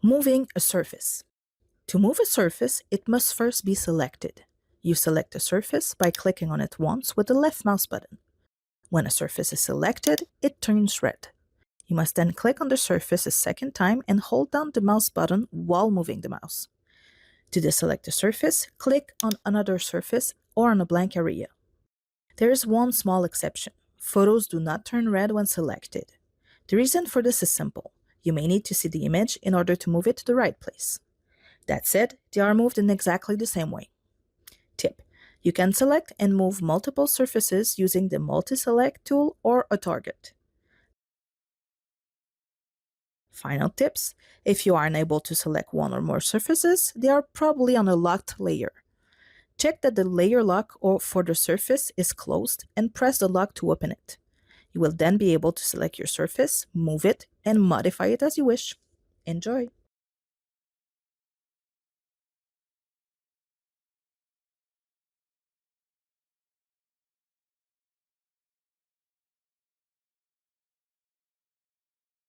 Moving a surface. To move a surface, it must first be selected. You select a surface by clicking on it once with the left mouse button. When a surface is selected, it turns red. You must then click on the surface a second time and hold down the mouse button while moving the mouse. To deselect the surface, click on another surface or on a blank area. There is one small exception. Photos do not turn red when selected. The reason for this is simple. You may need to see the image in order to move it to the right place. That said, they are moved in exactly the same way. Tip: you can select and move multiple surfaces using the Multiselect tool or a target. Final tips: if you are unable to select one or more surfaces, they are probably on a locked layer. Check that the layer lock for the surface is closed and press the lock to open it. You will then be able to select your surface, move it, and modify it as you wish. Enjoy!